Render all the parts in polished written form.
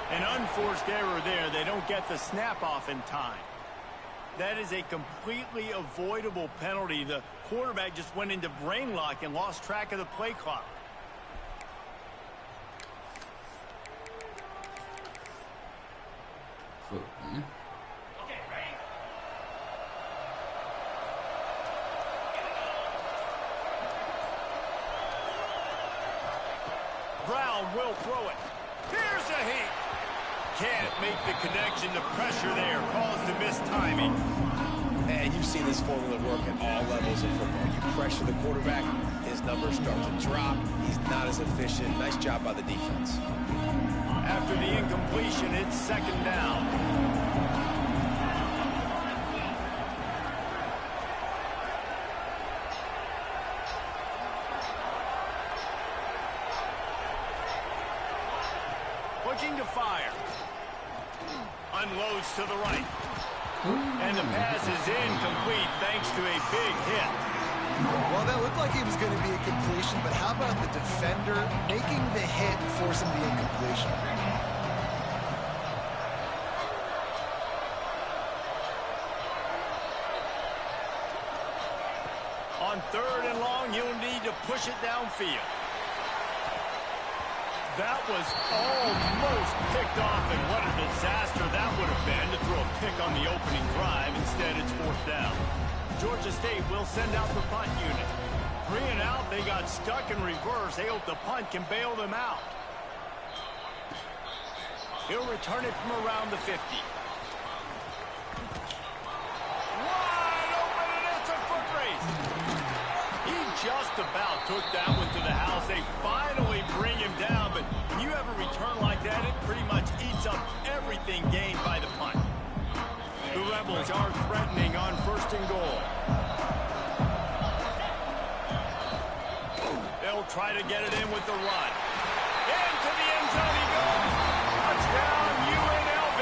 An unforced error there. They don't get the snap off in time. That is a completely avoidable penalty. The quarterback just went into brain lock and lost track of the play clock. Brown will throw it. Here's a heat. Can't make the connection. The pressure there caused the mistiming. And you've seen this formula work at all levels of football. You pressure the quarterback, his numbers start to drop. He's not as efficient. Nice job by the defense. After the incompletion, it's second down. Looking to fire. Unloads to the right. And the pass is incomplete thanks to a big hit. Well, that looked like it was going to be a completion, but how about the defender making the hit and forcing the incompletion? On third and long, you'll need to push it downfield. That was almost picked off, and what a disaster that would have been to throw a pick on the opening drive. Instead, it's fourth down. Georgia State will send out the punt unit. 3 and out, they got stuck in reverse. They hope the punt can bail them out. He'll return it from around the 50. Wide open, and it's a foot race. He just about took that one to the house. They finally bring him down, but when you have a return like that, it pretty much eats up everything gained by the punt. The Rebels are threatening on first and goal. They'll try to get it in with the run. Into the end zone he goes. Touchdown, UNLV.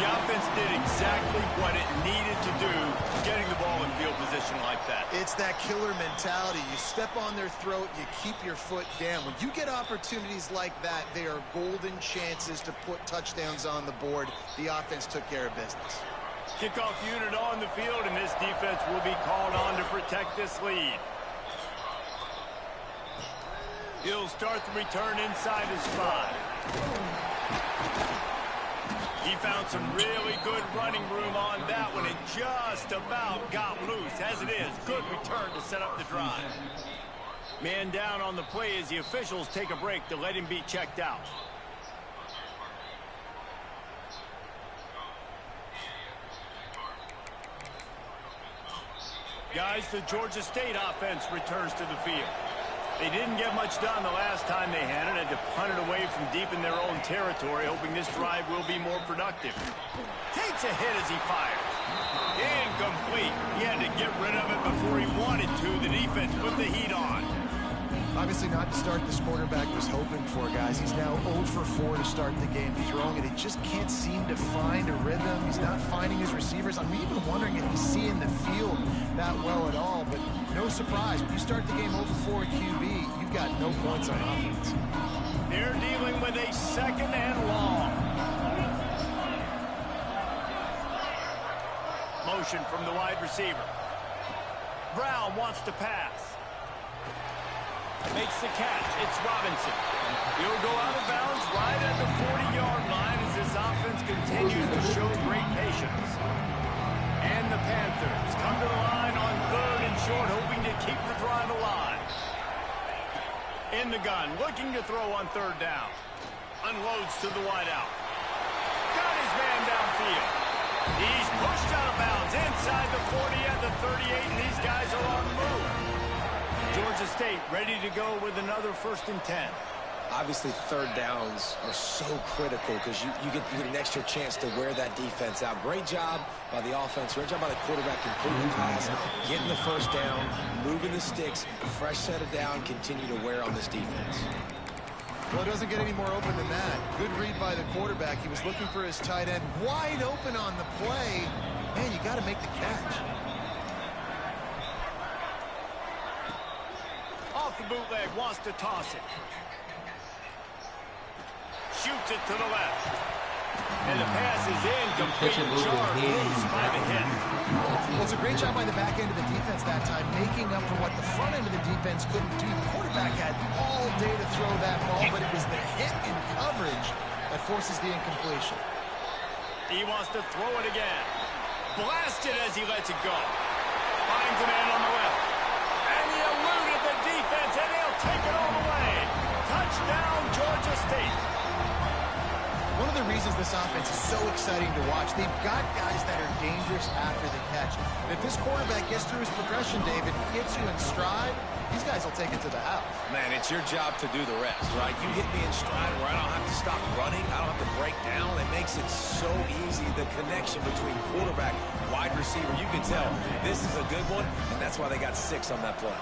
The offense did exactly what it needed to do, getting the ball in field position like that. It's that killer mentality. You step on their throat, you keep your foot down. When you get opportunities like that, they are golden chances to put touchdowns on the board. The offense took care of business. Kickoff unit on the field, and this defense will be called on to protect this lead. He'll start the return inside his 5. He found some really good running room on that one and just about got loose. As it is, good return to set up the drive. Man down on the play as the officials take a break to let him be checked out. Guys, the Georgia State offense returns to the field. They didn't get much done the last time they had it. Had to punt it away from deep in their own territory, hoping this drive will be more productive. Takes a hit as he fires. Incomplete. He had to get rid of it before he wanted to. The defense put the heat on. Obviously not the start this quarterback was hoping for, guys. He's now 0 for 4 to start the game throwing it. He just can't seem to find a rhythm. He's not finding his receivers. I'm even wondering if he's seeing the field that well at all, but no surprise. When you start the game 0 for 4 QB, you've got no points on offense. They're dealing with a second and long. Motion from the wide receiver. Brown wants to pass. Makes the catch. It's Robinson. He'll go out of bounds right at the 40-yard line as this offense continues to show great patience. And the Panthers come to the line on third and short, hoping to keep the drive alive. In the gun, looking to throw on third down. Unloads to the wideout. Got his man downfield. He's pushed out of bounds inside the 40 at the 38, and these guys are on the move. Georgia State ready to go with another 1st and 10. Obviously, third downs are so critical because you get an extra chance to wear that defense out. Great job by the offense. Great job by the quarterback completing the pass, getting the first down, moving the sticks, fresh set of down, continue to wear on this defense. Well, it doesn't get any more open than that. Good read by the quarterback. He was looking for his tight end wide open on the play. Man, you got to make the catch. Off the bootleg, wants to toss it. floats it to the left. And the pass is incomplete. Jar loose by the hit. Well, it's a great job by the back end of the defense that time, making up for what the front end of the defense couldn't do. The quarterback had all day to throw that ball, but it was the hit in coverage that forces the incompletion. He wants to throw it again. Blasted as he lets it go. Finds a man on the left. And he eluded the defense, and he'll take it all the way. Touchdown, Georgia State. One of the reasons this offense is so exciting to watch, they've got guys that are dangerous after the catch. And if this quarterback gets through his progression, David, gets you in stride, these guys will take it to the house. Man, it's your job to do the rest, right? You hit me in stride where I don't have to stop running. I don't have to break down. It makes it so easy, the connection between quarterback, wide receiver. You can tell this is a good one, and that's why they got 6 on that play.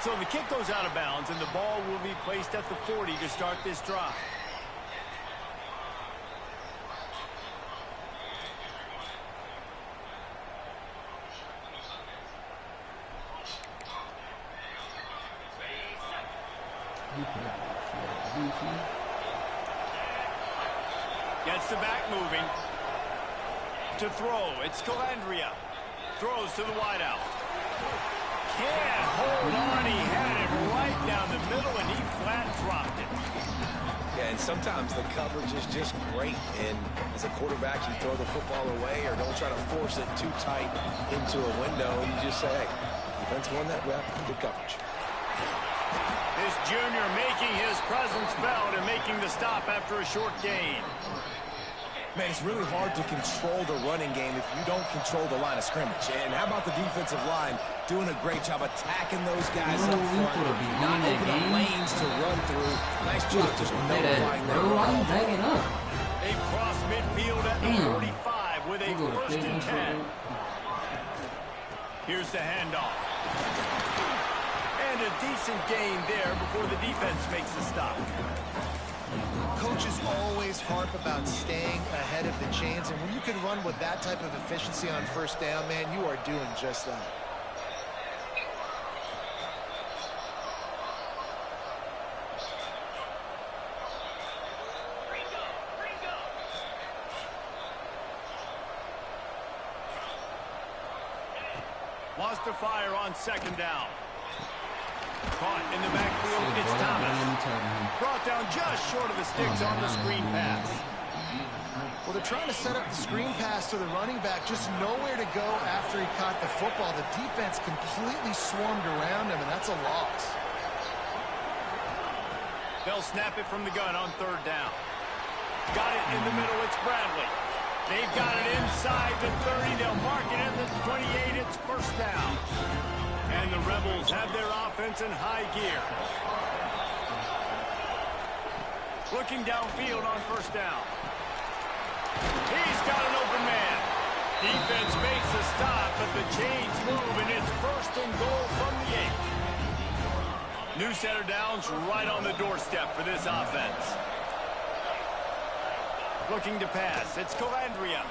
So the kick goes out of bounds, and the ball will be placed at the 40 to start this drive. Gets the back moving. To throw, it's Calandria. Throws to the wideout. Can't hold on. He had it right down the middle, and he flat dropped it. Yeah, and sometimes the coverage is just great. And as a quarterback, you throw the football away or don't try to force it too tight into a window. You just say, hey, defense won that rep. Good coverage. This junior making his presence felt and making the stop after a short gain. Man, it's really hard to control the running game if you don't control the line of scrimmage. And how about the defensive line doing a great job attacking those guys up front, not opening up lanes to run through. Nice job just notifying them. They cross midfield at the 45 with a 1st and 10. Here's the handoff. And a decent gain there before the defense makes the stop. Coaches always harp about staying ahead of the chains, and when you can run with that type of efficiency on 1st down, man, you are doing just that. Wants to fire on 2nd down. Caught in the backfield, it's Thomas. Brought down just short of the sticks on the screen pass. Well, they're trying to set up the screen pass to the running back, just nowhere to go after he caught the football. The defense completely swarmed around him, and that's a loss. They'll snap it from the gun on 3rd down. Got it in the middle, it's Bradley. They've got it inside the 30. They'll mark it at the 28. It's 1st down. And the Rebels have their offense in high gear. Looking downfield on 1st down. He's got an open man. Defense makes a stop, but the chains move, and it's 1st and goal from the 8. New set of downs right on the doorstep for this offense. Looking to pass. It's Calandria.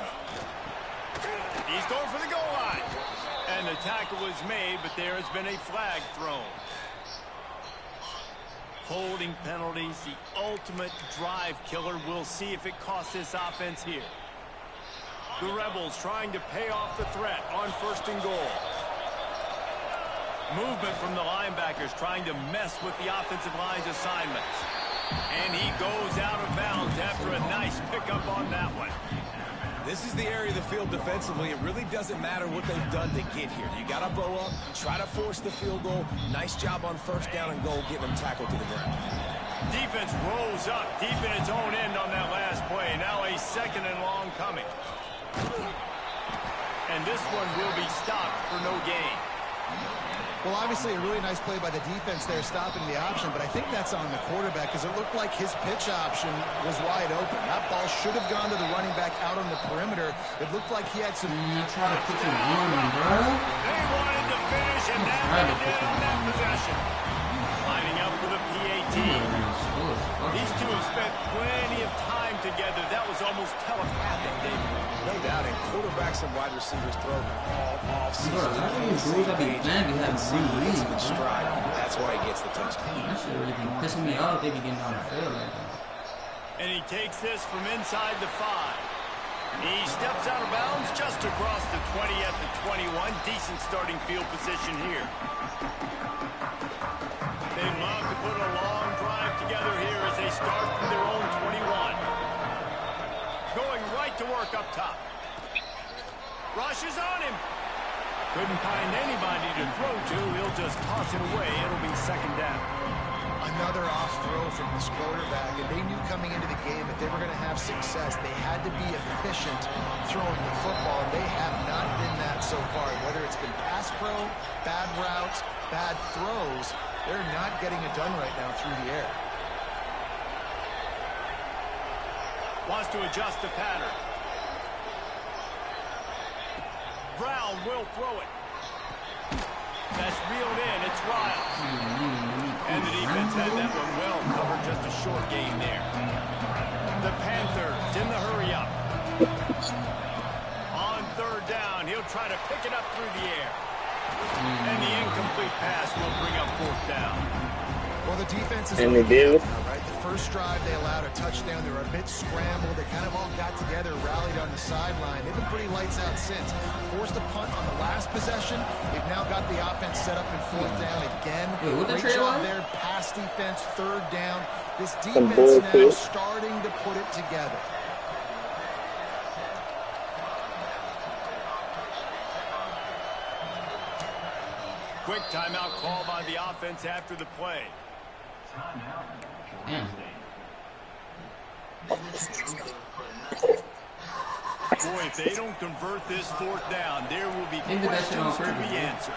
He's going for the goal line. And the tackle was made, but there has been a flag thrown. Holding penalties, the ultimate drive killer. We'll see if it costs this offense here. The Rebels trying to pay off the threat on 1st and goal. Movement from the linebackers trying to mess with the offensive line's assignments. And he goes out of bounds after a nice pickup on that one. This is the area of the field defensively. It really doesn't matter what they've done to get here. You got to bow up, try to force the field goal. Nice job on 1st down and goal, getting them tackled to the ground. Defense rolls up deep in its own end on that last play. Now a 2nd and long coming. And this one will be stopped for no gain. Well, obviously a really nice play by the defense there, stopping the option, but I think that's on the quarterback because it looked like his pitch option was wide open. That ball should have gone to the running back out on the perimeter. It looked like he had some... Try to put him on, bro. They wanted to finish, and that's what they did on that possession. Lining up for the PAT. These two have spent plenty of time together. That was almost telepathic, David. No doubt, and quarterbacks and wide receivers throw all off season. Bro, how do you do that? Stride. that's why he gets the touchdown. That shit really be pissing me off. They be getting on the field like that. And he takes this from inside the 5. He steps out of bounds just across the 20 at the 21. Decent starting field position here. They love to put a long drive together here as they start from their own 21. Going right to work up top. Rushes on him. Couldn't find anybody to throw to. He'll just toss it away. It'll be second down. Another off throw from this quarterback, and they knew coming into the game if they were going to have success, they had to be efficient throwing the football, and they have not been that so far. Whether it's been pass pro, bad routes, bad throws, they're not getting it done right now through the air. Wants to adjust the pattern. Brown will throw it. That's reeled in. It's Riles. And the defense had that one well covered. Just a short gain there. The Panthers in the hurry up. On third down, he'll try to pick it up through the air. And the incomplete pass will bring up fourth down. Well, the defense is And they do. right? The first drive, they allowed a touchdown. They were a bit scrambled. They kind of all got together, rallied on the sideline. They've been pretty lights out since. Forced a punt on the last possession. They've now got the offense set up in fourth down again. Great job there. Pass defense, third down. This defense now starting to put it together. Quick timeout call by the offense after the play. Damn. Boy, if they don't convert this fourth down, there will be questions to be answered.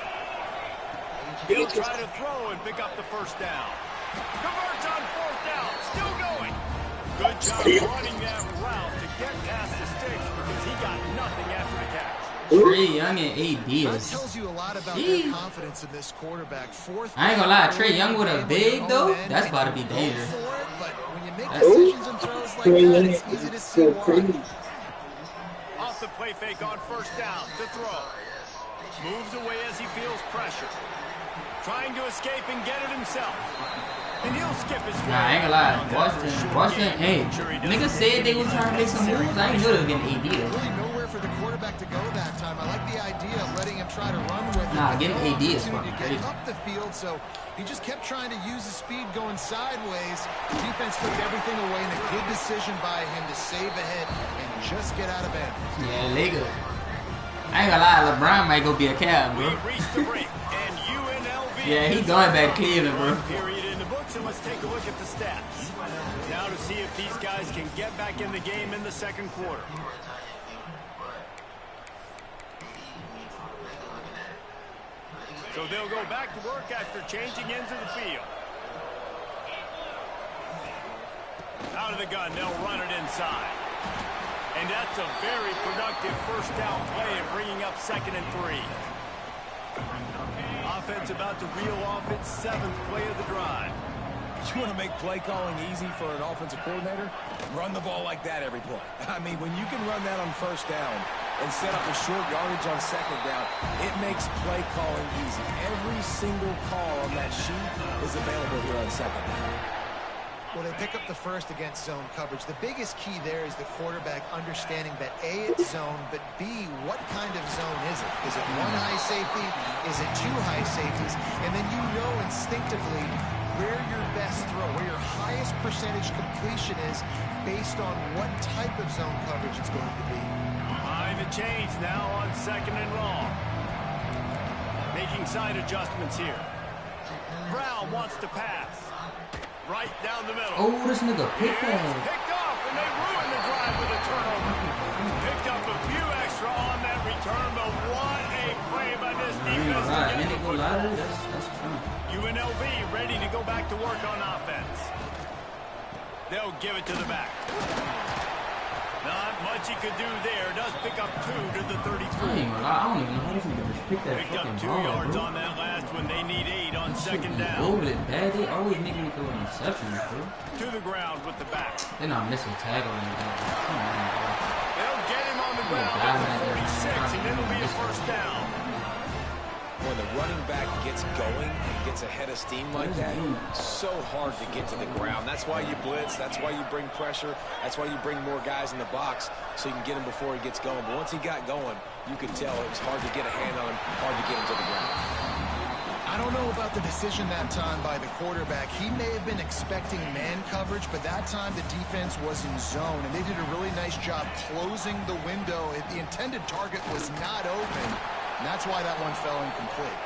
He'll try to throw and pick up the first down. Converts on fourth down. Still going. Good job running that route to get past the sticks because he got nothing after the catch. Trae Young and AD That is. tells you a lot about their confidence in this quarterback. I ain't gonna lie, Trae Young with a big though, that's about to be dangerous. But when you make decisions and throws like that, it's easy to see why. Off the play fake on first down to throw. Moves away as he feels pressure. Trying to escape and get it himself. And he'll skip his way. Nah, I ain't gonna lie. Washington, hey, niggas said they was trying to make some moves. I ain't know they was getting AD though. Really nowhere for the quarterback to go that time. I like the idea of letting him try to run with it. Nah, getting AD is fucking to crazy. get up the field, so he just kept trying to use the speed going sideways. Defense took everything away, and a good decision by him to save ahead and just get out of bounds. Yeah, nigga. I ain't gonna lie, LeBron might go be a cab, bro. We've reached the break, and UNLV. Yeah, he going back to Cleveland, bro. Period in the books, and let's take a look at the stats. Now to see if these guys can get back in the game in the second quarter. So they'll go back to work after changing into the field. Out of the gun, they'll run it inside. And that's a very productive first down play and bringing up 2nd and 3. Offense about to reel off its 7th play of the drive. You want to make play calling easy for an offensive coordinator? Run the ball like that every play. I mean, when you can run that on first down and set up a short yardage on second down, it makes play calling easy. Every single call on that sheet is available here on second down. Well, they pick up the first against zone coverage. The biggest key there is the quarterback understanding that A, it's zone, but B, what kind of zone is it? Is it one high safety? Is it two high safeties? And then you know instinctively where your best throw, where your highest percentage completion is based on what type of zone coverage it's going to be. Behind the chains now on 2nd and long. Making side adjustments here. Brown wants to pass. Right down the middle. Oh, this nigga picked Picked that. off, and they ruin the drive with a turnover. Picked up a few extra on that return, but what a play by this defense to get the football. That's true. UNLV ready to go back to work on offense. They'll give it to the back. Not much he could do there. Does pick up 2 to the 33. I ain't gonna lie, I don't even know how this nigga just picked that Picked up fucking 2 ball, yards bro. on that last one. They need 8 on That shit second be down. over it bad. They always making me throw an interception, bro. To the ground with the back. They're not missing tackle or anything. Come on, bro. They'll get him on the ground at the 46, and it'll be a first down. when the running back gets going and gets ahead of steam like that, so hard to get to the ground. That's why you blitz. That's why you bring pressure. That's why you bring more guys in the box so you can get him before he gets going. But once he got going, you could tell it was hard to get a hand on him, hard to get him to the ground. I don't know about the decision that time by the quarterback. He may have been expecting man coverage, but that time the defense was in zone, and they did a really nice job closing the window. The intended target was not open, and that's why that one fell incomplete.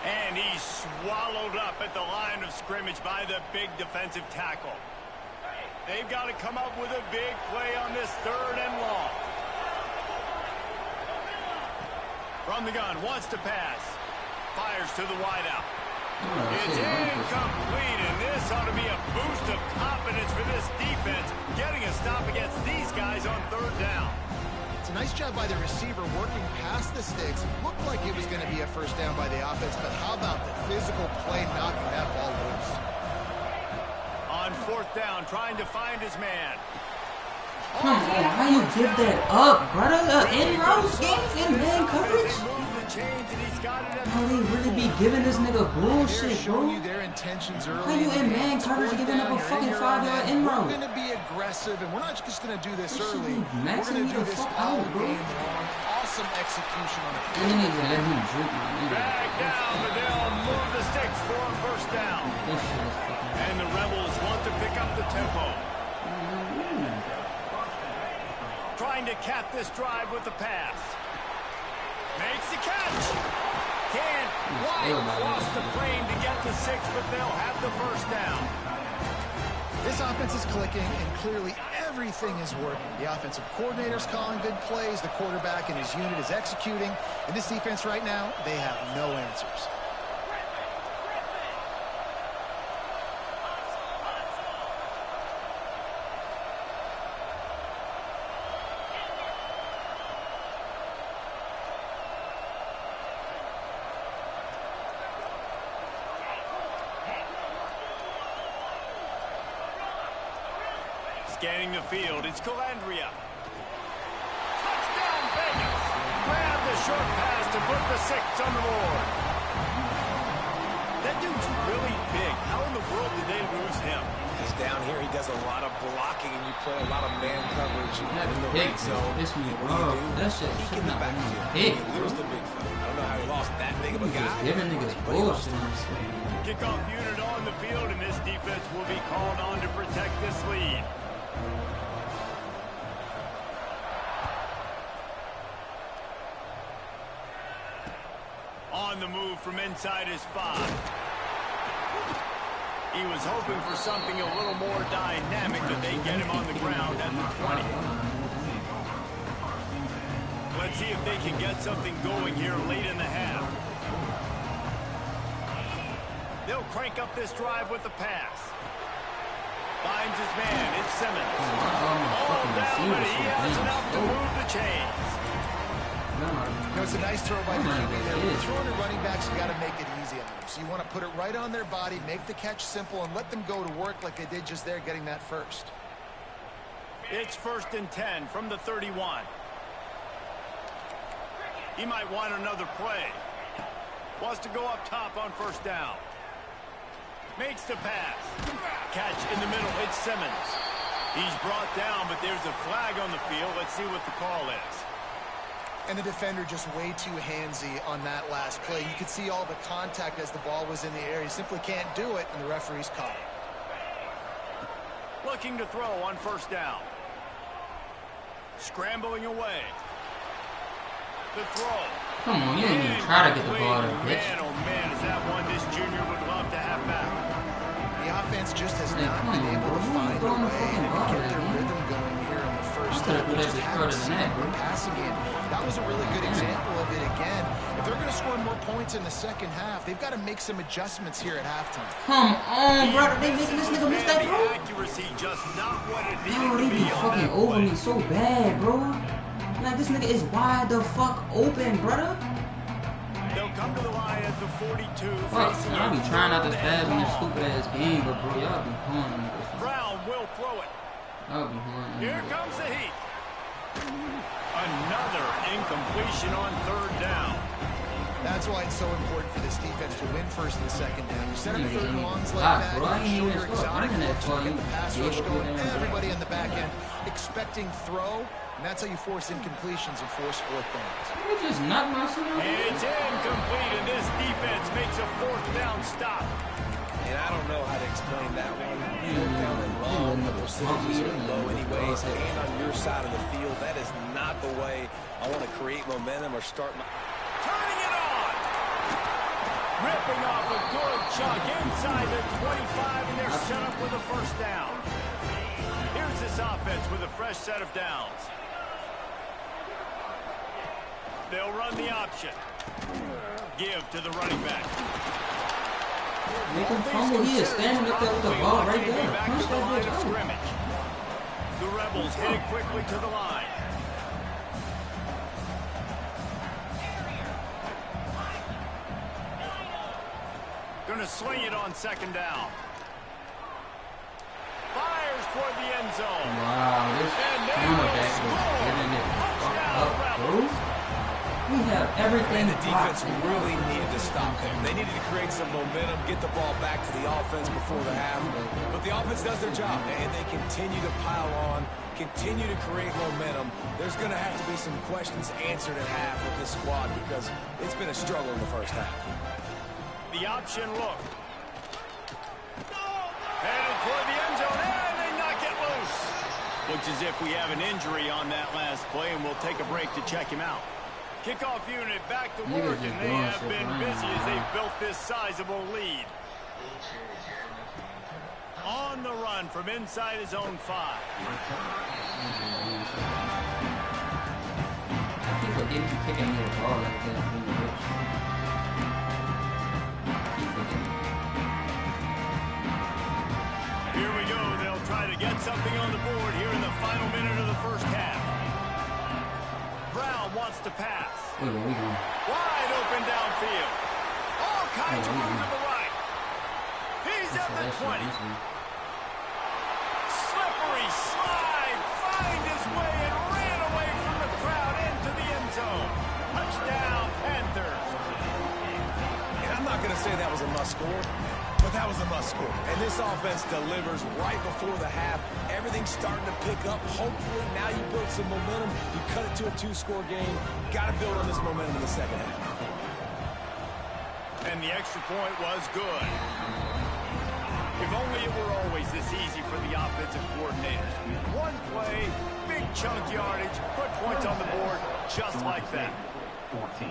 And he's swallowed up at the line of scrimmage by the big defensive tackle. They've got to come up with a big play on this 3rd and long. From the gun, wants to pass. Fires to the wideout. It's incomplete, and this ought to be a boost of confidence for this defense, getting a stop against these guys on 3rd down. It's a nice job by the receiver working past the sticks. It looked like it was going to be a 1st down by the offense, but how about the physical play knocking that ball loose? On 4th down, trying to find his man. Come on, how you give that up, brother? In-row games in man coverage? How they really be giving this nigga bullshit, bro? How you in man coverage giving up a fucking 5-yard in-row? We're going to be aggressive, and we're not just going to do this early. We're going to do this all game long. Awesome execution on the field. They need to let him drink, man. Back down, but they'll move the sticks for a 1st down. And the Rebels want to pick up the tempo. Trying to cap this drive with the pass. Makes the catch. Can't quite cross the plane to get to 6, but they'll have the 1st down. This offense is clicking, and clearly everything is working. The offensive coordinator's calling good plays. The quarterback and his unit is executing. In this defense right now, they have no answers. Scanning the field, it's Calandria. Touchdown, Vegas. Grab the short pass to put the 6 on the board. That dude's really big. How in the world did they lose him? He's down here. He does a lot of blocking, and you play a lot of man coverage in the red zone. This What do? that shit He in the backfield. big. You lose the big fella. I don't know how he lost that big of a guy. Giving niggas bullshit. Kickoff unit on the field, and this defense will be called on to protect this lead. On the move from inside his 5. He was hoping for something a little more dynamic, but they get him on the ground at the 20. Let's see if they can get something going here late in the half. They'll crank up this drive with the pass. Finds his man. It's Simmons. All down, but he has enough to move the chains. It's a nice throw by the QB there. When you're throwing to running backs, you got to make it easy on them. So you want to put it right on their body, make the catch simple, and let them go to work like they did just there, getting that 1st. It's 1st and 10 from the 31. He might want another play. Wants to go up top on 1st down. Makes the pass. Catch in the middle. It's Simmons. He's brought down, but there's a flag on the field. Let's see what the call is. And the defender just way too handsy on that last play. You could see all the contact as the ball was in the air. He simply can't do it, and the referee's caught it. Looking to throw on 1st down. Scrambling away. The throw. Come on, you didn't even try to get the ball there, bitch. Man, oh man, is that one this junior would love to have back. The offense just has not been able to find a way to get their rhythm going here in the 1st half. We just haven't seen the passing game. That was a really good example of it again. If they're going to score more points in the 2nd half, they've got to make some adjustments here at halftime. Come on, brother. They making this nigga miss that throw? Accuracy just not what it Yo, needed they to be be fucking over me so bad, bro. Like, this nigga is wide the fuck open, brother. They'll come to the line at the 42. Fuck, I be trying not to spaz on this stupid ass game, but bro, y'all be horning me. Brown will throw it. Y'all be horning me. Here comes the heat. Another incompletion on 3rd down. That's why it's so important for this defense to win first and second down. You set up third and longs like that, bro, you show your exotic looks, you get the pass rush going, everybody on the back end expecting throw, and that's how you force incompletions and force fourth downs. You just knocked my son out. And it's incomplete, and this defense makes a fourth down stop. And I don't know how to explain that one. Fourth down and long, the percentages are low anyways, and on your side of the field, that is not the way I want to create momentum or start my... Turning it on! Ripping off a good chunk inside the 25, and they're set up with a first down. Here's this offense with a fresh set of downs. They'll run the option. Give to the running back. Make him fumble. He is standing up there with the ball right there. Punch that bitch out. The Rebels headed quickly to the line. Gonna swing it on second down. Fires toward the end zone. Wow, this cornerback is getting it up, bro. We have everything. And the defense really needed to stop there. They needed to create some momentum, get the ball back to the offense before the half. But the offense does their job, and they continue to pile on, continue to create momentum. There's going to have to be some questions answered at half with this squad because it's been a struggle in the first half. The option look. Headed toward the end zone, and they knock it loose. Looks as if we have an injury on that last play, and we'll take a break to check him out. Kickoff unit back to work, and they have been busy as they've built this sizable lead. On the run from inside his own 5. People didn't kick him the ball like that. Here we go. They'll try to get something on the board here in the final minute of the first half. Brown wants to pass. Wait, where we going? Wide open downfield. All kinds of room to the right. He's at the 20. Slippery slide. Find his way and ran away from the crowd into the end zone. Touchdown, Panthers. And I'm not going to say that was a must-score, but that was a must-score. And this offense delivers right before the half. Everything's starting to pick up. Hopefully, now you build some momentum. You cut it to a 2-score game. Got to build on this momentum in the second half. And the extra point was good. If only it were always this easy for the offensive coordinators. One play, big chunk yardage, put points on the board just like that. 14.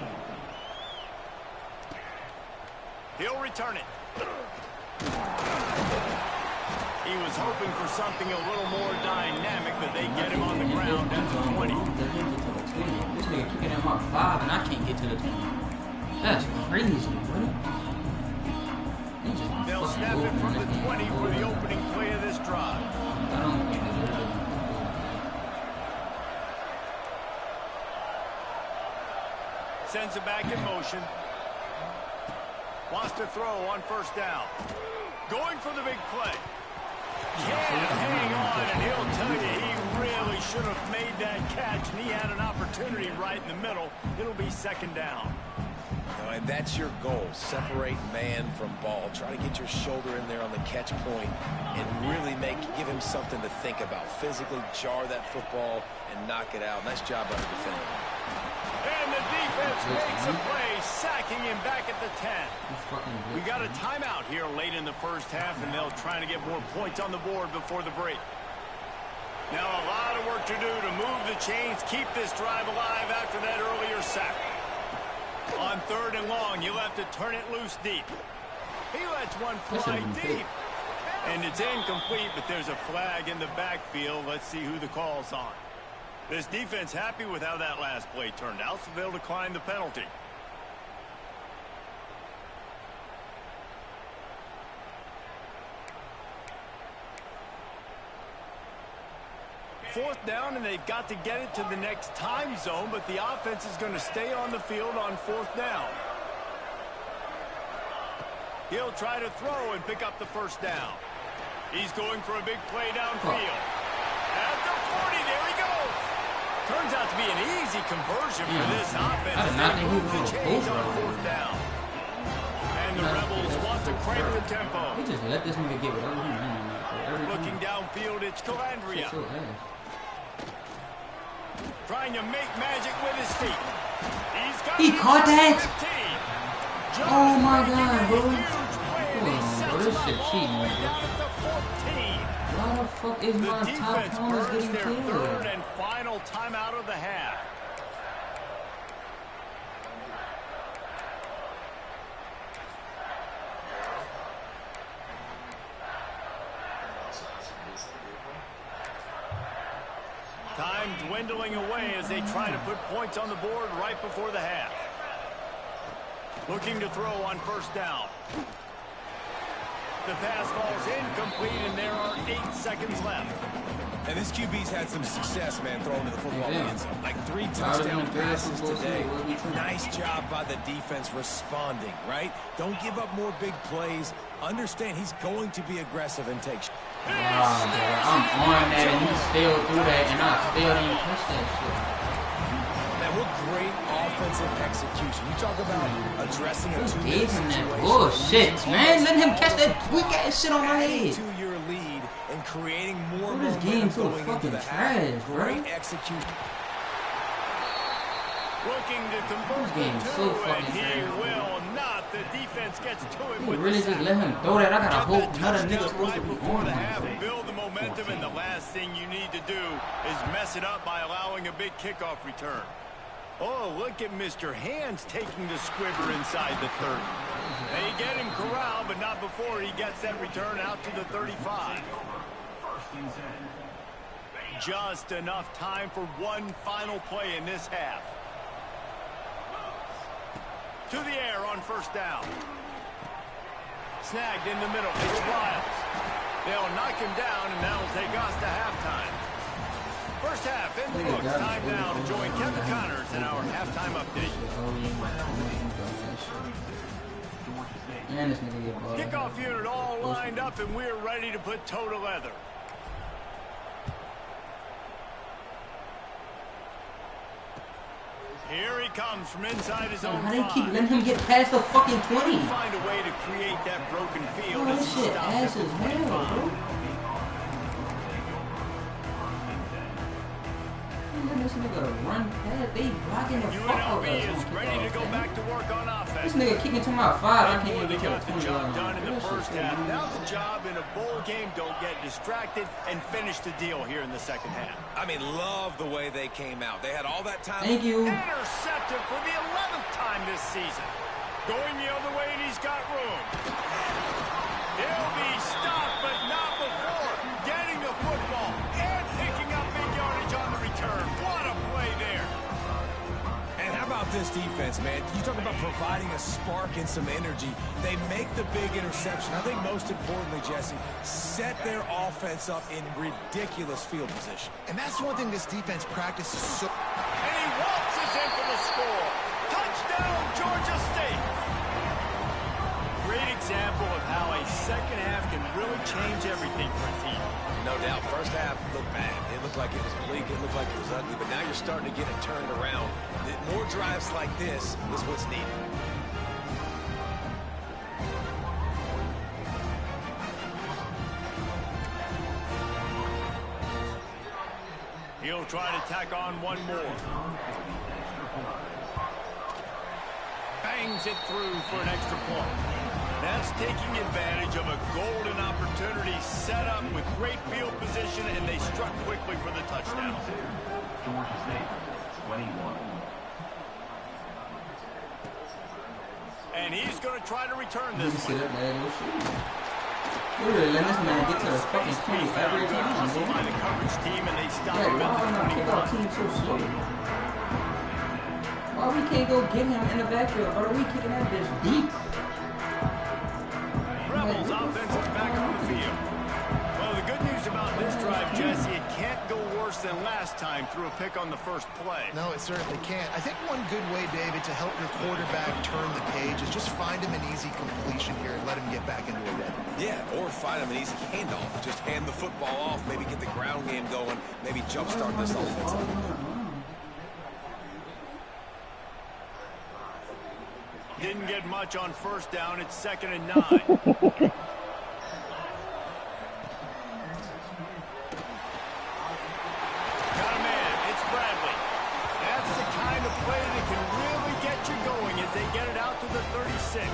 He'll return it. He was hoping for something a little more dynamic, but they get him on the ground at the 20. This nigga kicking him up 5, and I can't get to the 20. That's crazy, bro. They'll snap it from the 20 for the opening play of this drive. I don't think it's really. Sends it back in motion. Wants to throw on first down. Going for the big play. Can't hang on, and he'll tell you he really should have made that catch, and he had an opportunity right in the middle. It'll be second down. And that's your goal. Separate man from ball. Try to get your shoulder in there on the catch point and really give him something to think about. Physically jar that football and knock it out. Nice job by the defender. And the defense makes a play, sacking him back at the 10. We got a timeout here late in the first half, and they'll try to get more points on the board before the break. Now a lot of work to do to move the chains, keep this drive alive after that earlier sack. On third and long, you'll have to turn it loose deep. He lets one fly deep. And it's incomplete, but there's a flag in the backfield. Let's see who the call's on. This defense happy with how that last play turned out, so they'll decline the penalty. Fourth down, and they've got to get it to the next time zone, but the offense is going to stay on the field on fourth down. He'll try to throw and pick up the first down. He's going for a big play downfield. At the 40, there he goes. Turns out to be an easy conversion for this offense. I did not think he was Move the going to chains go on for it. 4th down. And the Rebels want to crank the tempo. He just let this nigga get whatever he wanted. Looking downfield, it's Calandria. So ass. Trying to make magic with his feet. He caught that? 15. Oh my God, bro. Huge win. He sets Bro, this him shit up cheating, all the way bro. down at the 14. Why the fuck is The my top defense corners burns getting their killed? 3rd and final timeout of the half. Time dwindling away as they try to put points on the board right before the half. Looking to throw on 1st down. The pass falls incomplete, and there are 8 seconds left. And this QB's had some success, man, throwing to the football Yeah. end zone. Like 3 Louder touchdown than passes basketball today. season, what we think. Nice job by the defense responding, right? Don't give up more big plays. Understand he's going to be aggressive and take shots. Wow, bro. I'm on that and he still threw that and I still didn't touch that shit. Man, what great offensive execution. You talk about addressing a Who two-minute gave him that situation. bullshit, man? Let him catch that weak ass shit on my Adding head. to your lead and creating more Bro, this game momentum so going into fucking the half. trash, bro. Great execution. Looking to convert This game the so 2, and fucking he trash. will not. The defense gets to him You with really the just sack. let him throw that? I gotta Get hope that another touchdown nigga supposed to right be before on the him. half, build the momentum, and the last thing you need to do is mess it up by allowing a big kickoff return. Oh, look at Mr. Hands taking the squibber inside the 30. They get him corralled, but not before he gets that return out to the 35. Just enough time for one final play in this half. To the air on 1st down. Snagged in the middle. It's Lyles. They'll knock him down, and that'll take us to halftime. First half in the books. Time now to join Kevin Connors in our halftime update. Man, this nigga get balled. Kickoff unit all lined up, and we're ready to put toe to leather. Here he comes from inside his own How they 5. keep letting him get past the fucking 20? Find a way to create that broken field Bro, as this he shit stops ass at as the hell, 25. bro. Man, this nigga run past. They blocking the fuck out of UNLV us. is ready to go back to work on This offense. nigga kicking to my 5. I can't even They get to got the the 20 job yard done line. in the That shit first so half. weird. Now the job in a bowl game, don't get distracted and finish the deal here in the second half. I mean, love the way they came out. They had all that time. Thank you. Intercepted for the 11th time this season. Going the other way, and he's got room. He'll be stopped, but not before getting the football and picking up big yardage on the return. What a play there. And how about this defense, man? You talk about providing a spark and some energy. They make the big interception. I think most importantly, Jesse, set their offense up in ridiculous field position. And that's one thing this defense practices so... And he waltzes in for the score. Touchdown, Georgia State. Great example of how a second half can really change everything for a team. No doubt, first half looked bad. It looked like it was bleak. It looked like it was ugly. But now you're starting to get it turned around. More drives like this is what's needed. He'll try to tack on one more. Bangs it through for an extra point. That's taking advantage of a golden opportunity set up with great field position, and they struck quickly for the touchdown. Georgia State, 21. And he's going to try to return You this can see one. that bad little shit. We're really letting this man get to the fucking 20 every time, Hustle by bro. the coverage team, and they stop Yeah, him why at are our the kickoff 21. team so slow? Why we can't go get him in the backfield, bro? We kicking that bitch deep. Rebels offense is back on the field. Well, the good news about this drive, Jesse, it can't go worse than last time through a pick on the first play. No, it certainly can't. I think one good way, David, to help your quarterback turn the page is just find him an easy completion here and let him get back into a rhythm. Yeah, or find him an easy handoff. Just hand the football off, maybe get the ground game going, maybe jumpstart this offense. Didn't get much on first down. It's 2nd and 9. Play that can really get you going as they get it out to the 36.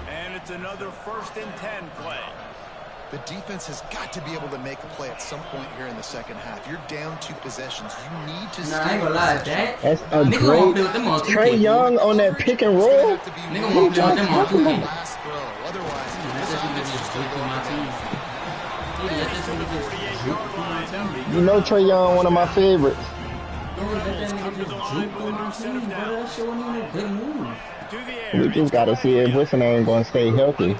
And it's another 1st and 10 play. The defense has got to be able to make a play at some point here in the second half. You're down 2 possessions. You need to I ain't gonna lie, that. That's a great Trey Young on that pick and roll. Nigga won't play with them on 2K. Otherwise, You know Trey Young, one of my favorites. We just gotta see if Wilson ain't gonna stay healthy.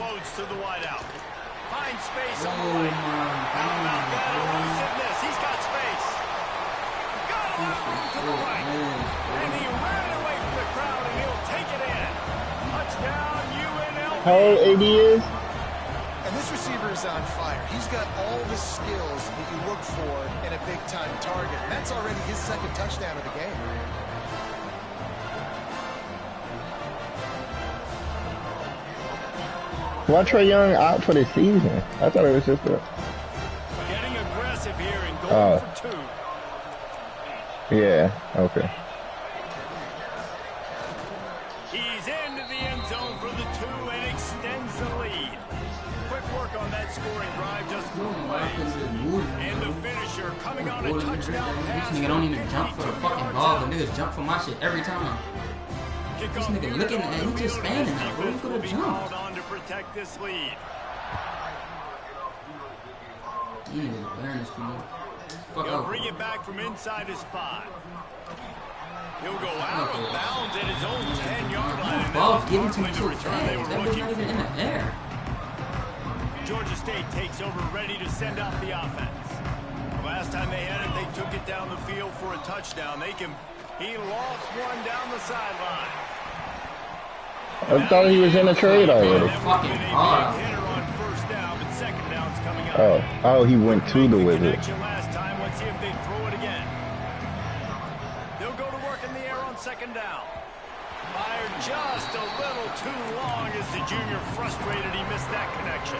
How old AD is? And this receiver is on fire. He's got all the skills that you look for in a big-time target. And that's already his 2nd touchdown of the game. Why Trey Young out for the season? I thought it was just a... Getting aggressive here and going for 2. Yeah, okay. He's into the end zone for the 2 and extends the lead. Quick work on that scoring drive, just 4 plays. And the finisher coming on a touchdown pass. This nigga don't even jump for the fucking ball. The niggas jump for my shit every time. This nigga looking at it, he just standing there, bro. He could have jumped. On to protect this lead. He'll bring it back from inside his 5. He'll go out of bounds at his own 10-yard line. Ball's getting to him so fast. That was not even in the air. Georgia State takes over, ready to send out the offense. Last time they had it, they took it down the field for a touchdown. He lost one down the sideline. I thought he was in a trade already. Fucking hard. Oh, he went to the Wizards. Last time, let's see if they throw it again. They'll go to work in the air on 2nd down. Fired just a little too long as the junior frustrated he missed that connection.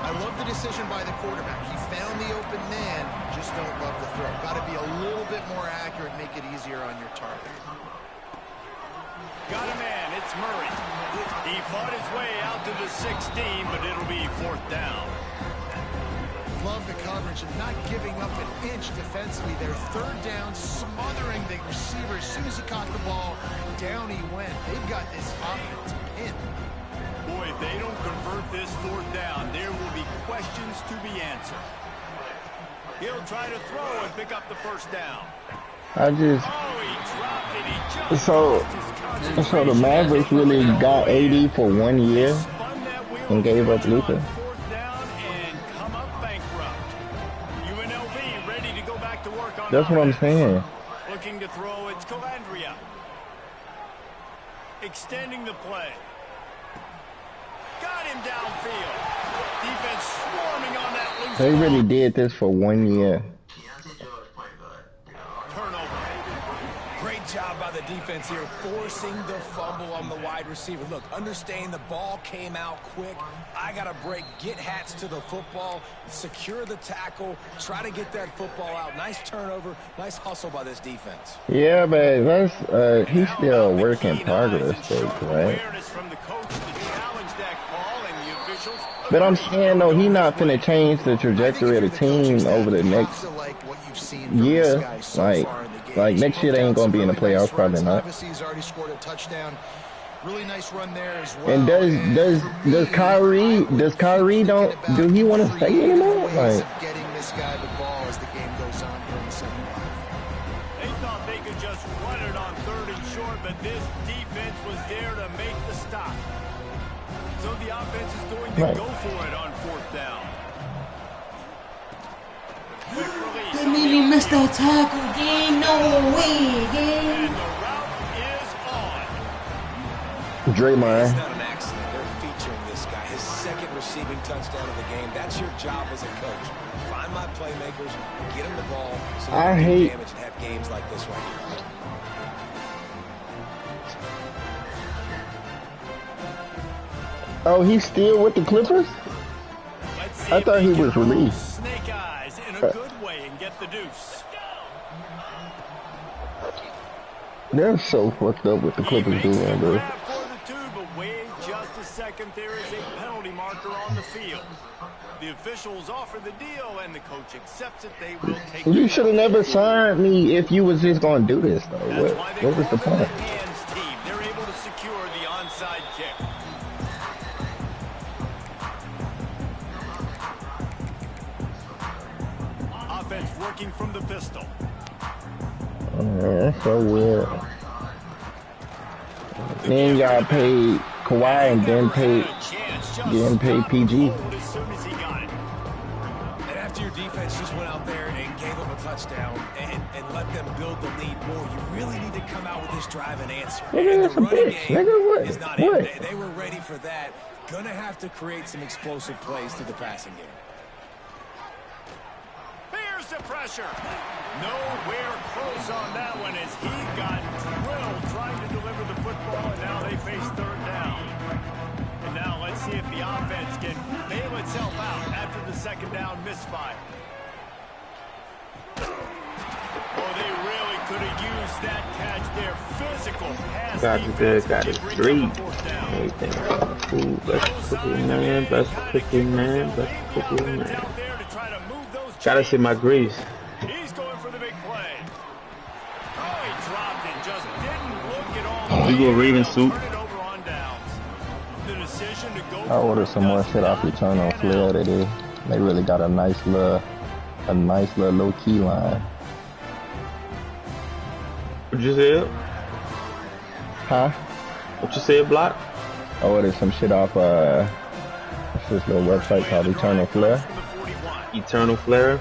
I love the decision by the quarterback. He found the open man, just don't love the throw. Got to be a little bit more accurate, make it easier on your target. Got a man, it's Murray. He fought his way out to the 16, but it'll be 4th down. Love the coverage and not giving up an inch defensively. Their 3rd down, smothering the receiver. As soon as he caught the ball, down he went. They've got this offense pinned. Boy, if they don't convert this 4th down, there will be questions to be answered. He'll try to throw and pick up the 1st down. So the Mavericks really got AD for 1 year and gave up Luka. That's what I'm saying. Looking to throw, it's Calandria. Extending the play. Got him downfield. Defense swarming on that loose They ball. really did this for 1 year. Great job by the defense here, forcing the fumble on the wide receiver. Look, understand the ball came out quick. I got to break, get Hats to the football, secure the tackle, try to get that football out. Nice turnover, nice hustle by this defense. Yeah, but that's he's still a work in progress, though, right? But I'm saying, though, he's not finna change the trajectory of the team over the next year. Like next year, they ain't gonna be in the playoffs, probably not. He's already scored a touchdown. Really nice run there as well. And does Kyrie do he want to stay anymore? Like, getting this guy the ball as the game goes on during the second half. They thought they could just run it on 3rd and short, but this defense was there to make the stop. So the offense is going to go for it on 4th down. That mean he missed that tackle, gang. No way, gang. And the route is on. Draymond. It's not an accident. They're featuring this guy. His 2nd receiving touchdown of the game. That's your job as a coach. Find my playmakers, get them the ball, so they can do damage and have games like this right here. Oh, he's still with the Clippers? I thought he was released. Snake eyes in a good way and get the deuce. They're so fucked up with the Clippers doing, bro. But wait just a second, there is a penalty marker on the field. The officials offer the deal, and the coach accepts it. They will take. You should have never signed me if you was just going to do this, though. What was the point? The hands team. They're able to secure the onside kick. Offense working from the pistol. That's so weird. Then y'all paid Kawhi and then paid PG. As soon as he got it. And after your defense just went out there and gave them a touchdown and let them build the lead more, you really need to come out with this drive and answer. Nigga, that's a bitch. Nigga, is not what? it. They were ready for that. Gonna have to create some explosive plays through the passing game. Here's the pressure. Nowhere close on that one as he got drilled trying to deliver the football, and now they face third down. And now let's see if the offense can bail itself out after the second down misfire. Oh, they really could have used that catch there. Physical pass. Got it. 3. Ooh, best cookie man, best cookie man, best cookie man. Gotta see my grease. He's going for the big play. Oh, he dropped it. Just didn't look at all. We go Raven soup. The decision to go. I ordered some more shit off Eternal Flair today. They really got a nice little low key line. What you say? Huh? What you say, Block? I ordered some shit off what's this little website called Eternal Flair. Eternal Flare.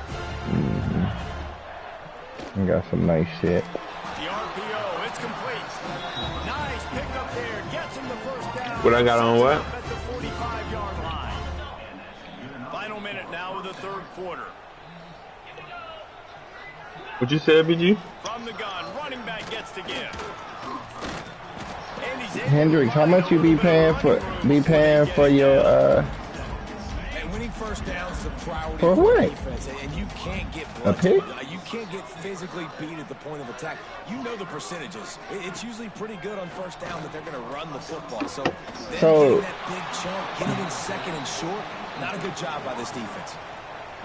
I got some nice shit. The RPO, it's complete. Nice pickup there. Gets him the first down. What I got on what? At the 45-yard line. Final minute now of the third quarter. What you said, BG? From the gun, running back gets to give. Hendricks, how much you be paying for your First downs is a priority for for what? defense, and you can't get a pick? You can't get physically beat at the point of attack. You know the percentages. It's usually pretty good on first down that they're going to run the football. So getting that big chunk, getting in second and short, not a good job by this defense.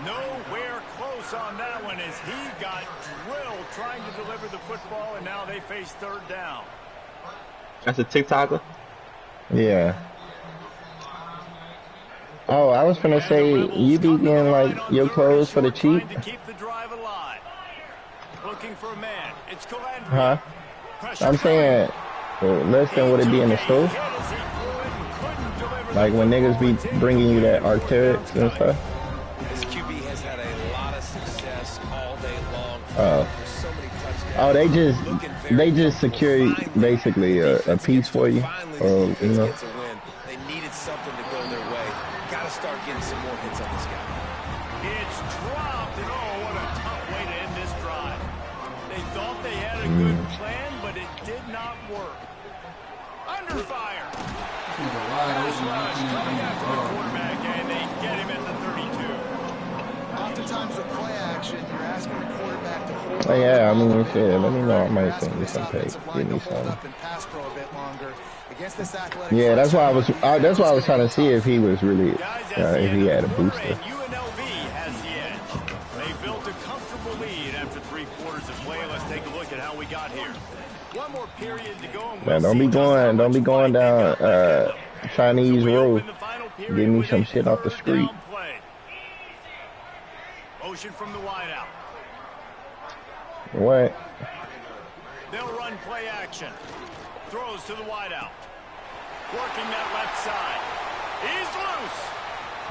Nowhere close on that one as he got drilled trying to deliver the football, and now they face third down. That's a TikToker? Yeah. Oh, I was finna say, you be getting like your clothes for the cheap? To keep the drive alive. Looking for a man. It's Calandria. Huh? I'm saying, less than what it be in the store. Like when niggas be bringing you that Arc'teryx and stuff. This QB has had a lot of success all day long. Oh, they just secure basically a piece for you, or you know. They needed something to go their way. Got to start getting some more hits on this guy. It's dropped, and oh, what a tough way to end this drive. They thought they had a good plan, but it did not work. Under fire. Coming after the quarterback, and they get him at the 32. Oftentimes with play action, you're asking the quarterback to hold. Oh yeah, I mean, shit, let me know. I might send you some pay. Give me some. Yeah, that's why I was trying to see if he was really, if he had a booster. UNLV has the edge. They built a comfortable lead after 3 quarters of play. Let's take a look at how we got here. One more period to go. Now, don't be going down Chinese Road. Give me some shit off the street. Motion from the wideout. What? They'll run play action. Throws to the wideout. Working that left side. He's loose.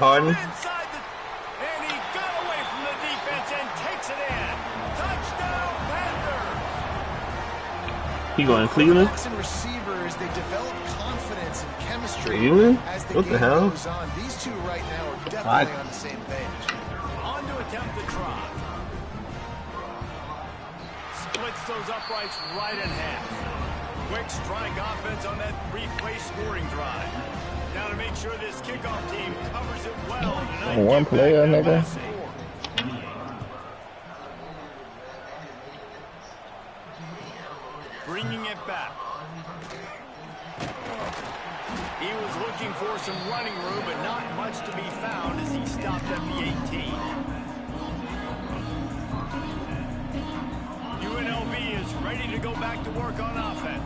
Pardon? And he got away from the defense and takes it in. Touchdown, Panthers. He going Cleveland? Receivers, they develop confidence and chemistry. Cleveland? As the what the game hell? goes on. These two right now are definitely on the same page. On to attempt the drop. Splits those uprights right in half. Quick strike offense on that 3-play scoring drive. Now to make sure this kickoff team covers it well. One player, nigga. Bringing it back. He was looking for some running room, but not much to be found as he stopped at the 18. UNLV is ready to go back to work on offense.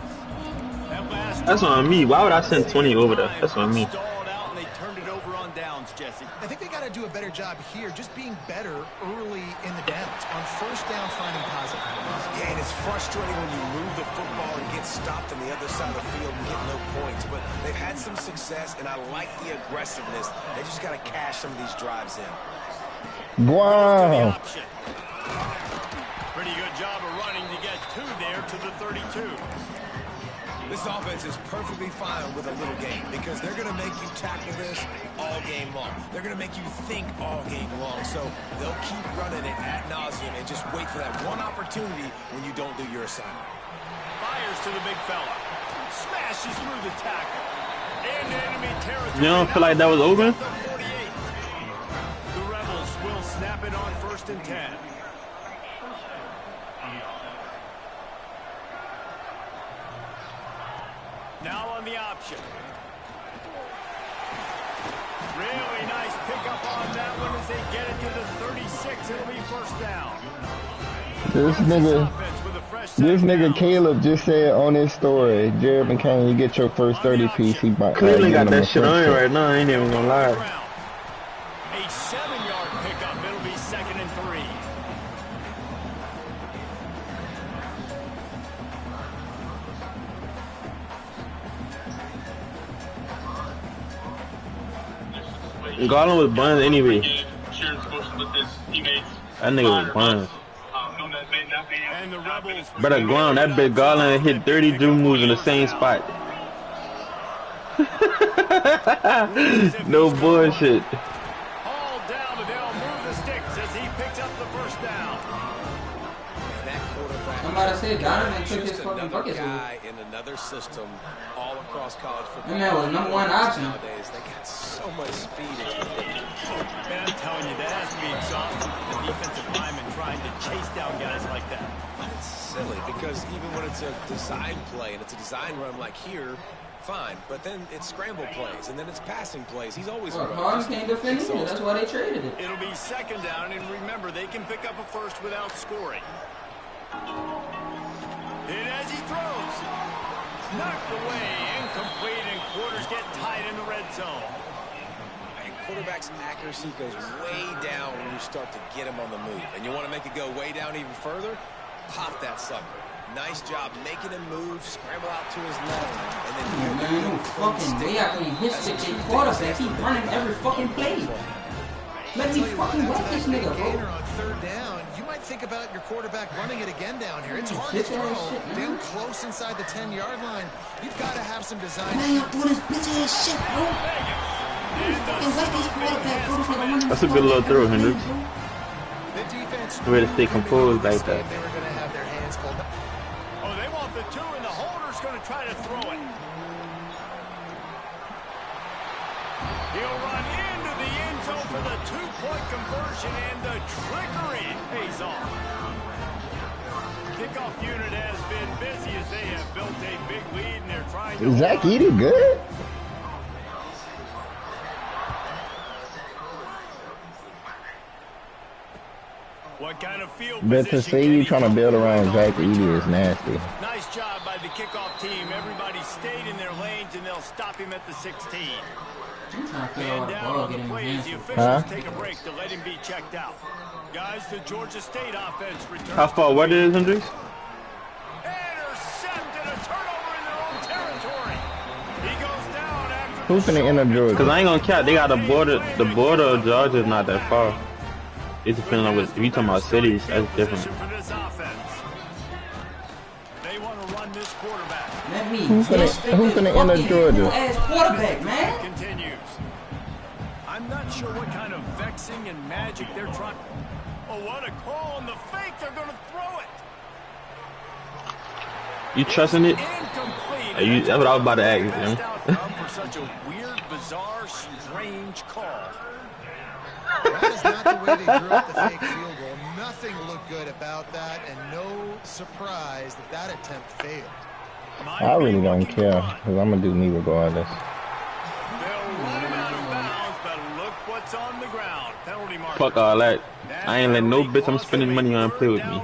That's on me. Why would I send 20 over there? That's on me. I think they got to do a better job here, just being better early in the downs. On first down, finding positive. Yeah, and it's frustrating when you move the football and get stopped on the other side of the field and get no points. But they've had some success, and I like the aggressiveness. They just got to cash some of these drives in. Wow. Pretty good job of running to get two there to the 32. This offense is perfectly fine with a little game because they're going to make you tackle this all game long. They're going to make you think all game long. So they'll keep running it ad nauseum and just wait for that one opportunity when you don't do your assignment. Fires to the big fella. Smashes through the tackle. Into enemy territory. You don't feel like that was open? The Rebels will snap it on 1st and 10. Now on the option. Really nice pickup on that one as they get it to the 36. It'll be first down. This nigga Caleb just said on his story, Jared McCain, you get your first 30 piece. He might clearly got that shit on right now. I ain't even gonna lie. A 7-yard pickup. It'll be 2nd and 3. Garland was buns anyway. That nigga was buns. Better go on. That big Garland hit 30 Drew moves in the same spot. No bullshit. All down, but they'll move the sticks as he picks up the first down. Somebody said Donovan took his fucking buckets guy in another system all across college football. And that was number one option. Nowadays, they got so much speed. Man, I'm telling you, that has to be exhausting for the defensive lineman trying to chase down guys like that. It's silly because even when it's a design play and it's a design run like here, fine. But then it's scramble plays and then it's passing plays. He's always Harden can't defend it. That's why they traded it. It'll be 2nd down, and remember, they can pick up a first without scoring. And as he throws, knocked away, incomplete, and quarters get tied in the red zone. And quarterback's accuracy goes way down when you start to get him on the move. And you want to make it go way down even further? Pop that sucker. Nice job making him move, scramble out to his left, and then fucking way out when he hits the quarterback. He running every fucking play. Let me fucking whack this nigga, bro. On 3rd down, you might think about your quarterback running it again down here. It's hard to throw down close inside the 10-yard line. You've got to have some design. Man, you're doing this bitch ass shit, bro. Fucking whack this quarterback, bro. That's a good little throw, Hendricks. The defense Way to stay composed like that. they were going to have their hands full. Oh, they want the 2, and the holder's going to try to throw it. He'll run into the end zone for the 2-point conversion, and the trickery pays off. Kickoff unit has been busy as they have built a big lead, and they're trying to... Is Zach Edey good? What kind of field But to say you trying to build around Zach Edey is nasty. Nice job by the kickoff team. Everybody stayed in their lanes, and they'll stop him at the 16. And down on the play as the officials take a break to let him be checked out. Guys, the Georgia State offense returns. How far? What is Hendricks? Intercepted, a turnover in their own territory. He goes down after. Who's in the inner Georgia? Cause I ain't gonna count. They got the border of Georgia is not that far. It's depending on what, if you talking about cities, that's different. They want to run this quarterback. Who's in the inner Georgia? Ass quarterback, man. Continues. I'm not sure what kind of vexing and magic they're trying. Oh, what a call on the fake. They're going to throw it. You trusting it? That's what I was about to ask you. For such a weird, bizarre, strange call. That is not the way they drew up the fake field goal. Nothing looked good about that, and no surprise that that attempt failed. I really don't care, because I'm going to do me regardless. They'll run him out of bounds, but look what's on the ground. Penalty marker. Fuck all that. I ain't letting no bitch I'm spending money on play with me.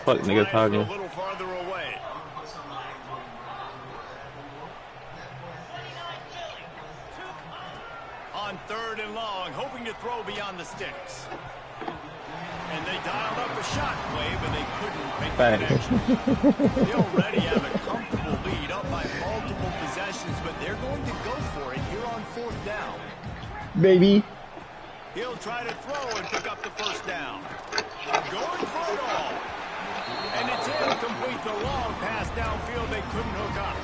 Fuck niggas talking. A little farther away. On 3rd and long, hoping to throw beyond the sticks. And they dialed up a shot play, but they couldn't make the connection. They already have a comfortable lead up by multiple possessions, but they're going to go for it here on 4th down. Baby. He'll try to throw and pick up the 1st down. Going for it all. And it's incomplete. The long pass downfield they couldn't hook up.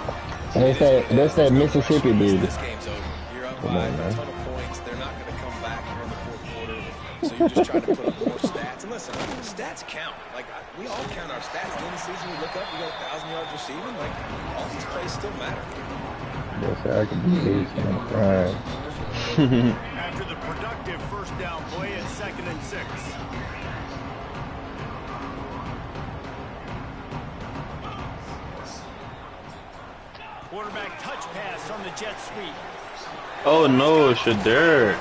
That's that Mississippi dude. This game's over. You're up by a ton of points. They're not going to come back here in the 4th quarter. So you're just trying to put up more stats. And listen, stats count. Like, we all count our stats. At the end of the season, we look up, we got 1,000 yards receiving. Like, all these plays still matter. Yes, I can be patient. Right. After the productive 1st down play at 2nd and 6. Quarterback touch pass on the jet sweep. Oh no, Shadur.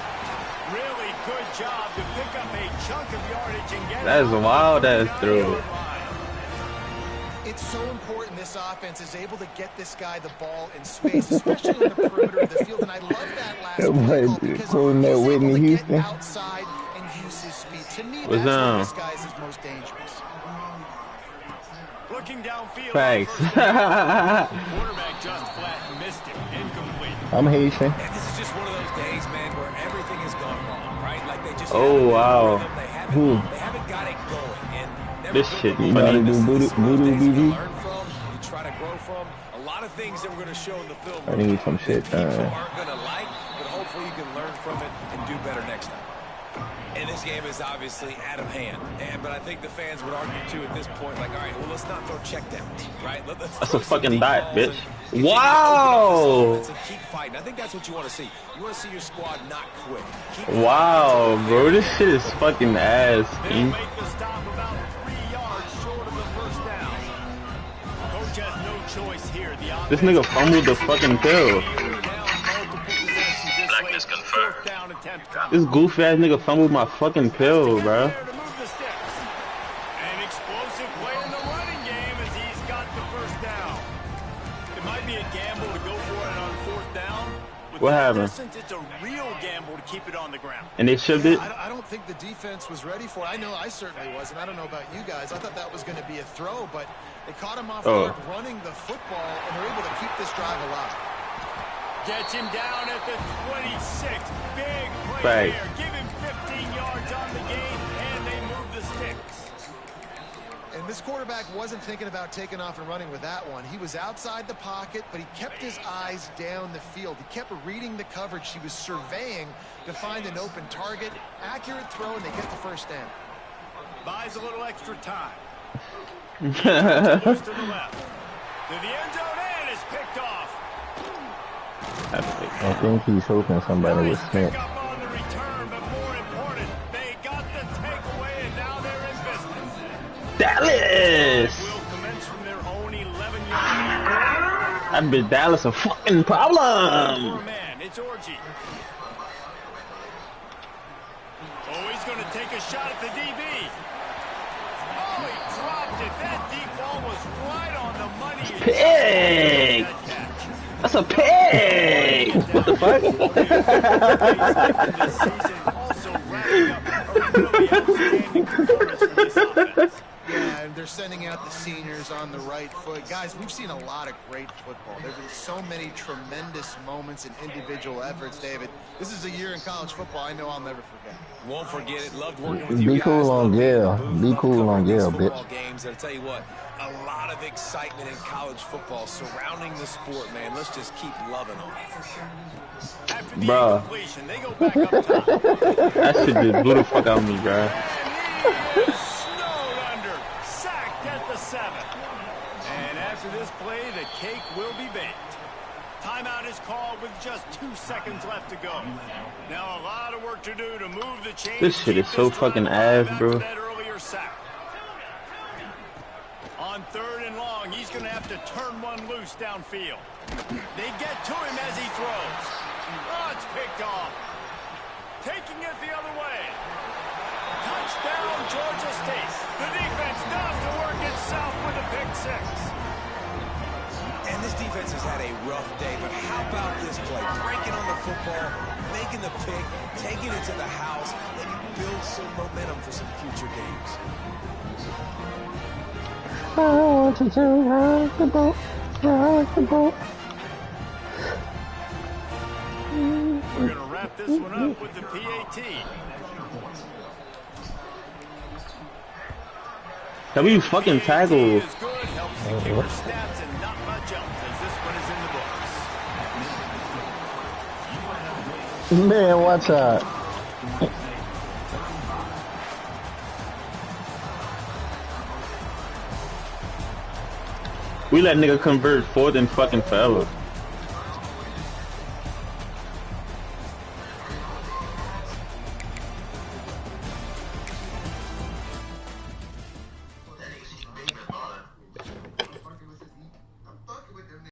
Really good job to pick up a chunk of yardage and get That's wild ass throw. It's so important this offense is able to get this guy the ball in space, especially on the perimeter of the field. And I love that last play call because he's able to get outside and use his speed. To me, that's when this guy is his most dangerous. Looking downfield. Thanks. Quarterback just flat missed it. Incomplete. I'm Haitian. And this is just one of those days, man, where everything has gone wrong, right? Like they just oh wow. They haven't got it going. And this shit, you gotta do voodoo BG. Learn from, you try to grow from. A lot of things that we're going to show in the film. I need some shit done. People aren't going to like, but hopefully you can learn from it and do better next time. And this game is obviously out of hand. But I think the fans would argue, too, at this point, like, all right, well, let's not throw checkdowns, right? That's a fucking dot, bitch. Wow. And keep fighting. I think that's what you want to see. You want to see your squad not quit. Wow, bro. This shit is fucking ass. They'll make the stop about 3 yards short of the 1st down. Coach has no choice here. This nigga fumbled the fucking kill. Blackness confirmed. This goofy ass nigga fumbled my fucking pill, bro. An explosive play in the running game as he's got the 1st down. It might be a gamble to go for it on 4th down. What happened? It's a real gamble to keep it on the ground. And they shoved it? I don't think the defense was ready for it. I know I certainly wasn't. I don't know about you guys. I thought that was going to be a throw, but they caught him off guard running the football, and they're able to keep this drive alive. Gets him down at the 26. Big play there. Give him 15 yards on the game, and they move the sticks. And this quarterback wasn't thinking about taking off and running with that one. He was outside the pocket, but he kept his eyes down the field. He kept reading the coverage. He was surveying to find an open target. Accurate throw, and they get the 1st down. Buys a little extra time. To the left. To the end zone, and is picked off. I think he's hoping somebody was snitch. Up on the return, but more important, they got the takeaway, and now they're in business. Dallas! Will commence from their own 11-yard line. That bitch Dallas a fucking problem. Man, it's Orgy. Oh, he's going to take a shot at the DB. Oh, he dropped it. That deep ball was right on the money. Pig! That's a pig! What the fuck? Yeah, and they're sending out the seniors on the right foot. Guys, we've seen a lot of great football. There have been so many tremendous moments and individual efforts, David. This is a year in college football I know I'll never forget. Won't forget it. Loved working with you guys. Be cool on Gail. Be cool on Gail, bitch. Games. I'll tell you what, a lot of excitement in college football surrounding the sport, man. Let's just keep loving on it. Bruh. That shit just blew the fuck out of me, bruh. after this play, the cake will be baked. Timeout is called with just 2 seconds left to go. Now a lot of work to do to move the chains. This shit is so fucking ass, bro. On 3rd and long, he's going to have to turn one loose downfield. They get to him as he throws. Oh, it's picked off. Taking it the other way. Touchdown, Georgia State. The defense does the work itself with a pick 6. And this defense has had a rough day, but how about this play? Breaking on the football, making the pick, taking it to the house, and build some momentum for some future games. I want to rock the boat, rock the boat. We're going to wrap this one up with the PAT. W fucking tackle. Man, watch out. We let nigga convert 4th and fucking forever.